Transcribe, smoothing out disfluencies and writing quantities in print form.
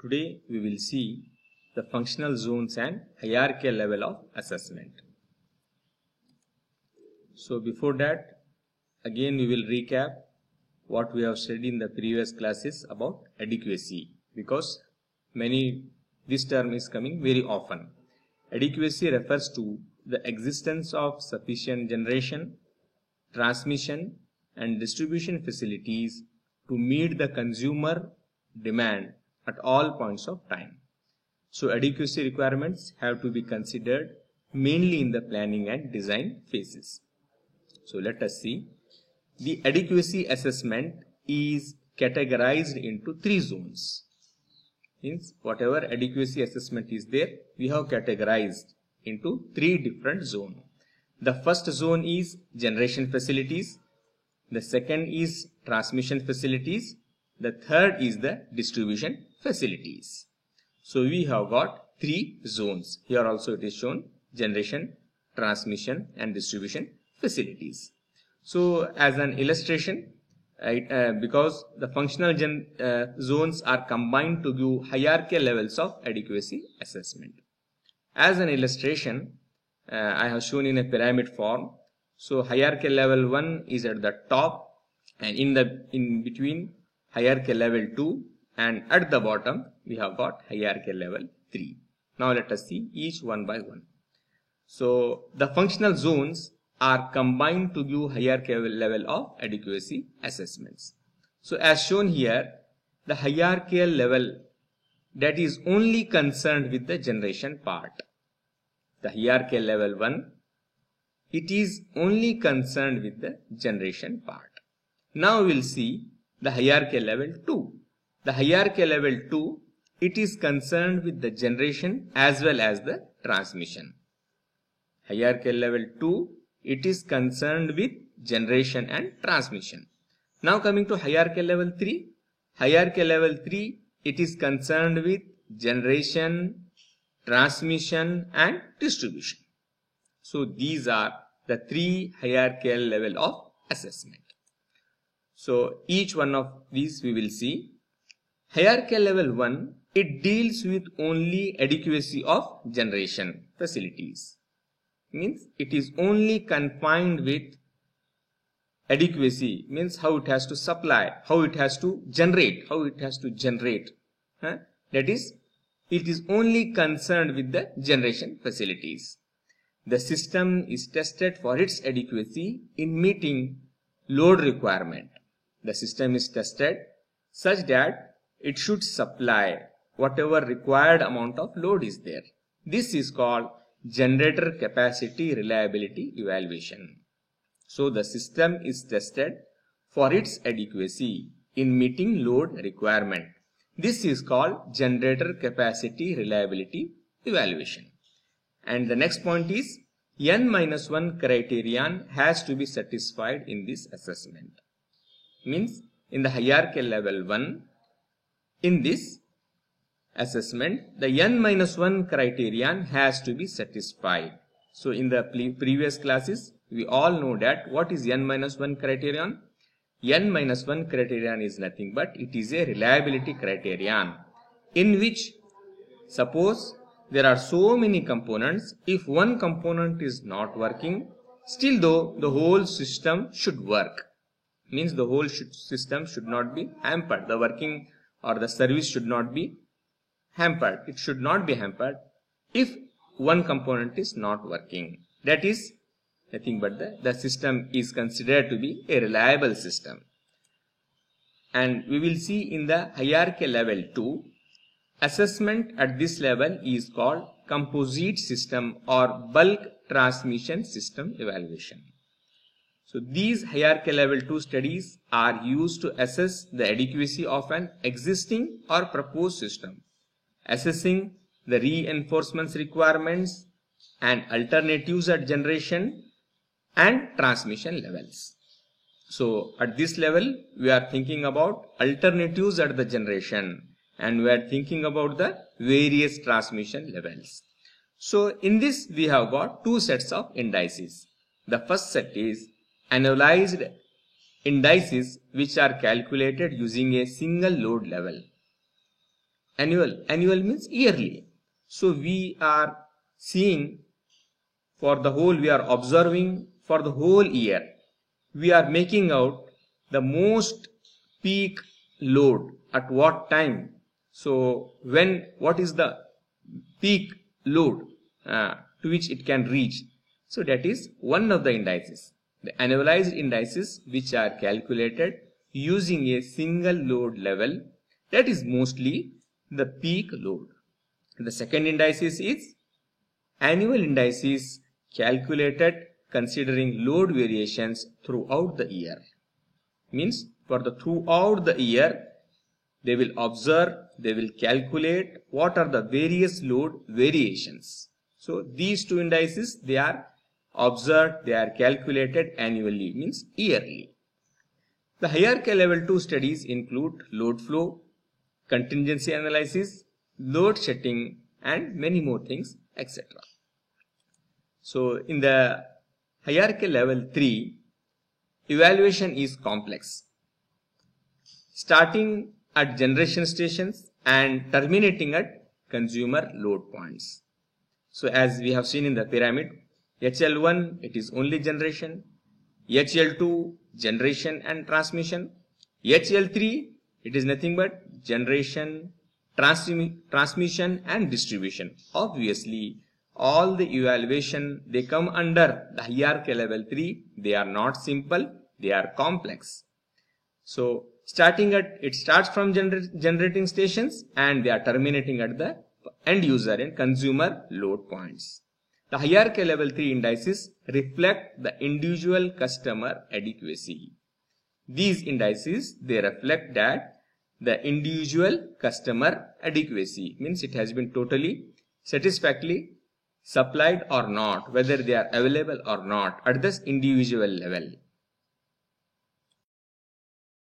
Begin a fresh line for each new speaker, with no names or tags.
Today we will see the functional zones and hierarchical level of assessment. So before that, again we will recap what we have studied in the previous classes about adequacy, because this term is coming very often. Adequacy refers to the existence of sufficient generation, transmission and distribution facilities to meet the consumer demand at all points of time. So adequacy requirements have to be considered mainly in the planning and design phases. So let us see. The adequacy assessment is categorized into three zones. Means whatever adequacy assessment is there, we have categorized into three different zones. The first zone is generation facilities. The second is transmission facilities. The third is the distribution facilities. So we have got three zones. Here also it is shown: generation, transmission and distribution facilities. So as an illustration, because the functional zones are combined to give hierarchical levels of adequacy assessment. As an illustration, I have shown in a pyramid form. So hierarchical level 1 is at the top, and in between hierarchical level 2, and at the bottom we have got hierarchical level 3. Now let us see each one by one. So the functional zones are combined to give hierarchical level of adequacy assessments. So as shown here, the hierarchical level that is only concerned with the generation part. The hierarchical level 1, it is only concerned with the generation part. Now we will see the hierarchical level 2. The hierarchical level 2, it is concerned with the generation as well as the transmission. Hierarchical level 2, it is concerned with generation and transmission. Now coming to hierarchical level 3. Hierarchical level 3, it is concerned with generation, transmission and distribution. So these are the three hierarchical level of assessment. So each one of these we will see. Hierarchical level 1, it deals with only adequacy of generation facilities. Means it is only confined with adequacy, means how it has to supply, how it has to generate. That is, it is only concerned with the generation facilities. The system is tested for its adequacy in meeting load requirement. The system is tested such that it should supply whatever required amount of load is there. This is called generator capacity reliability evaluation. So the system is tested for its adequacy in meeting load requirement. This is called generator capacity reliability evaluation. And the next point is N-1 criterion has to be satisfied in this assessment. Means in the hierarchical level 1, in this assessment, the N-1 criterion has to be satisfied. So in the previous classes, we all know that what is N-1 criterion? N-1 criterion is nothing but it is a reliability criterion in which, suppose there are so many components, if one component is not working, still though the whole system should work. Means the whole system should not be hampered. The working or the service should not be hampered. It should not be hampered if one component is not working. That is nothing but the system is considered to be a reliable system. And we will see in the hierarchical level 2, assessment at this level is called composite system or bulk transmission system evaluation. So these hierarchical level 2 studies are used to assess the adequacy of an existing or proposed system, assessing the reinforcements requirements and alternatives at generation and transmission levels. So at this level we are thinking about alternatives at the generation and we are thinking about the various transmission levels. So in this we have got two sets of indices. The first set is annualized indices which are calculated using a single load level. Annual means yearly. So we are seeing for the whole, we are observing for the whole year. We are making out the most peak load at what time. So what is the peak load to which it can reach. So that is one of the indices. The annualized indices which are calculated using a single load level, that is mostly the peak load. The second indices is annual indices calculated considering load variations throughout the year. Means for the throughout the year, they will observe, they will calculate what are the various load variations. So these two indices, they are observed, they are calculated annually, means yearly. The hierarchy level 2 studies include load flow, contingency analysis, load setting, and many more things, etc. So in the hierarchy level 3, evaluation is complex, starting at generation stations and terminating at consumer load points. So as we have seen in the pyramid, HL1, it is only generation, HL2, generation and transmission, HL3, it is nothing but generation, transmission and distribution. Obviously, all the evaluation, they come under the hierarchy level 3. They are not simple, they are complex. So it starts from generating stations and they are terminating at the end user and consumer load points. The hierarchy level 3 indices reflect the individual customer adequacy. These indices, they reflect that the individual customer adequacy means it has been totally satisfactorily supplied or not, whether they are available or not at this individual level.